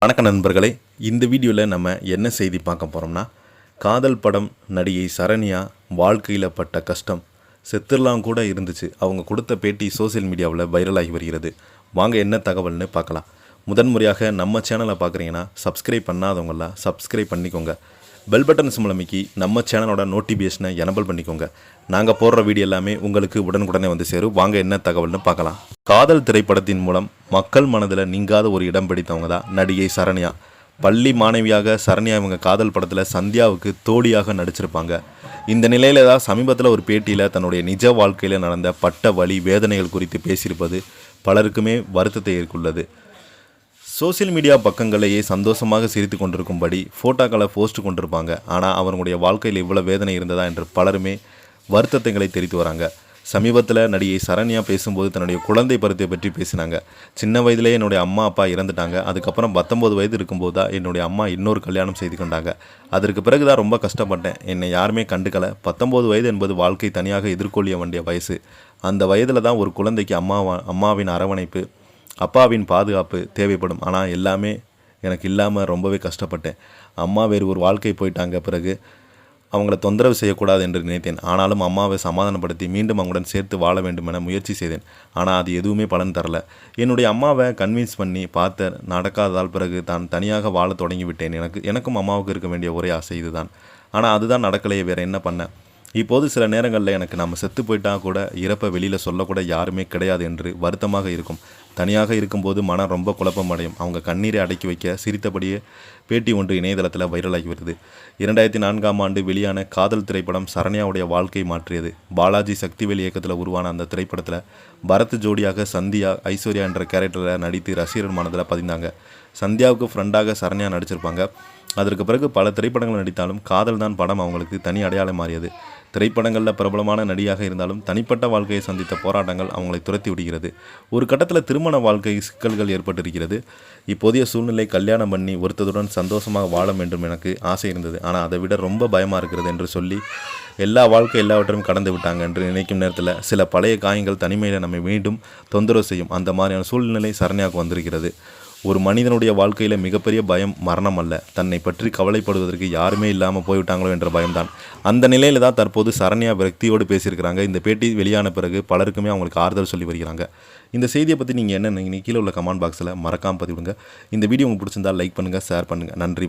வணக்க நண்பர்களே, இந்த வீடியோவில் நம்ம என்ன செய்தி பார்க்க போகிறோம்னா, காதல் படம் நடிகை சரண்யா வாழ்க்கையில் பட்ட கஷ்டம் செத்துலாம் கூட இருந்துச்சு. அவங்க கொடுத்த பேட்டி சோசியல் மீடியாவில் வைரலாகி வருகிறது. வாங்க என்ன தகவல்னு பார்க்கலாம். முதன்முறையாக நம்ம சேனலை பார்க்குறீங்கன்னா சப்ஸ்கிரைப் பண்ணாதவங்களாம் சப்ஸ்கிரைப் பண்ணிக்கோங்க. பெல் பட்டன் சிம்லமிக்கி நம்ம சேனலோட நோட்டிஃபிகேஷனை எனபிள் பண்ணிக்கோங்க. நாங்கள் போடுற வீடியோ எல்லாமே உங்களுக்கு உடனுக்குடனே வந்து சேரும். வாங்க என்ன தகவல்னு பார்க்கலாம். காதல் திரைப்படத்தின் மூலம் மக்கள் மனதில் நீங்காத ஒரு இடம் பிடித்தவங்க தான் நடிகை சரண்யா. பள்ளி மாணவியாக சரண்யா இவங்க காதல் படத்தில் சந்தியாவுக்கு தோழியாக நடிச்சிருப்பாங்க. இந்த நிலையில தான் சமீபத்தில் ஒரு பேட்டியில் தன்னுடைய நிஜ வாழ்க்கையில் நடந்த பட்ட வலி வேதனைகள் குறித்து பேசியிருப்பது பலருக்குமே வருத்தத்தை ஏற்குள்ளது. சோசியல் மீடியா பக்கங்களையே சந்தோஷமாக சிரித்து கொண்டிருக்கும்படி ஃபோட்டோக்களை போஸ்ட் கொண்டிருப்பாங்க. ஆனால் அவங்களுடைய வாழ்க்கையில் இவ்வளோ வேதனை இருந்ததா என்று பலருமே வருத்தத்தைகளை தெரிவித்து வராங்க. சமீபத்தில் நடிகை சரண்யா பேசும்போது தன்னுடைய குழந்தை பருவத்தை பற்றி பேசினாங்க. சின்ன வயதிலே என்னுடைய அம்மா அப்பா இறந்துட்டாங்க. அதுக்கப்புறம் 19 வயது இருக்கும்போது தான் என்னுடைய அம்மா இன்னொரு கல்யாணம் செய்து கொண்டாங்க. அதற்கு பிறகு தான் ரொம்ப கஷ்டப்பட்டேன். என்னை யாருமே கண்டுக்கலை. 19 வயது என்பது வாழ்க்கை தனியாக எதிர்கொள்ள வேண்டிய வயசு. அந்த வயதில் தான் ஒரு குழந்தைக்கு அம்மாவின் அரவணைப்பு, அப்பாவின் பாதுகாப்பு தேவைப்படும். ஆனால் எல்லாமே எனக்கு இல்லாமல் ரொம்பவே கஷ்டப்பட்டேன். அம்மா வேறு ஒரு வாழ்க்கை போயிட்டாங்க. பிறகு அவங்கள தொந்தரவு செய்யக்கூடாது என்று நினைத்தேன். ஆனாலும் அம்மாவை சமாதானப்படுத்தி மீண்டும் அவங்களுடன் சேர்த்து வாழ வேண்டும் என முயற்சி செய்தேன். ஆனால் அது எதுவுமே பலன் தரல. என்னுடைய அம்மாவை கன்வின்ஸ் பண்ணி பார்த்த நடக்காததால் பிறகு தான் தனியாக வாழ தொடங்கிவிட்டேன். எனக்கும் அம்மாவுக்கு இருக்க வேண்டிய ஒரே ஆசை இதுதான். ஆனால் அதுதான் நடக்கலையே, வேறு என்ன பண்ண. இப்போது சில நேரங்களில் எனக்கு நம்ம செத்து போயிட்டால் கூட இறப்பை வெளியில் சொல்லக்கூட யாருமே கிடையாது என்று வருத்தமாக இருக்கும். தனியாக இருக்கும்போது மனம் ரொம்ப குழப்பம் அடையும். அவங்க கண்ணீரை அடக்கி வைக்க சிரித்தபடியே பேட்டி ஒன்று இணையதளத்தில் வைரலாகி வருது. 2004ஆம் ஆண்டு வெளியான காதல் திரைப்படம் சரண்யாவுடைய வாழ்க்கை மாற்றியது. பாலாஜி சக்திவேல் இயக்கத்தில் உருவான அந்த திரைப்படத்தில் பரத் ஜோடியாக சந்தியா ஐஸ்வர்யா என்ற கேரக்டரில் நடித்து ரசிகர் மனதில் பதிந்தாங்க. சந்தியாவுக்கு ஃப்ரெண்டாக சரண்யா நடிச்சிருப்பாங்க. அதற்கு பிறகு பல திரைப்படங்கள் நடித்தாலும் காதல் தான் படம் அவங்களுக்கு தனி அடையாளம் மாறியது. திரைப்படங்களில் பிரபலமான நடிகையாக இருந்தாலும் தனிப்பட்ட வாழ்க்கையை சந்தித்த போராட்டங்கள் அவங்களை துரத்தி விடுகிறது. ஒரு கட்டத்தில் திருமண வாழ்க்கை சிக்கல்கள் ஏற்பட்டிருக்கிறது. இப்போதைய சூழ்நிலை கல்யாணம் பண்ணி ஒருத்தருடன் சந்தோஷமாக வாழ வேண்டும் எனக்கு ஆசை இருந்தது. ஆனால் அதை விட ரொம்ப பயமாக இருக்கிறது என்று சொல்லி எல்லாவற்றையும் கடந்து விட்டாங்க என்று நினைக்கும் நேரத்தில் சில பழைய காயங்கள் தனிமையில் நம்மை மீண்டும் தொந்தரவு செய்யும். அந்த மாதிரியான சூழ்நிலை சரண்யாவுக்கு வந்திருக்கிறது. ஒரு மனிதனுடைய வாழ்க்கையில் மிகப்பெரிய பயம் மரணம் அல்ல, தன்னை பற்றி கவலைப்படுவதற்கு யாருமே இல்லாமல் போய்விட்டாங்களோ என்ற பயம்தான். அந்த நிலையில் தான் தற்போது சரண்யா விரக்தியோடு பேசியிருக்கிறாங்க. இந்த பேட்டி வெளியான பிறகு பலருக்குமே அவங்களுக்கு ஆறுதல் சொல்லி வருகிறாங்க. இந்த செய்தியை பற்றி நீங்கள் என்ன நினைக்கிறீங்க? கீழே உள்ள கமெண்ட் பாக்ஸில் மறக்காமல் பதிவிடுங்க. இந்த வீடியோ உங்களுக்கு பிடிச்சிருந்தால் லைக் பண்ணுங்கள், ஷேர் பண்ணுங்கள். நன்றி.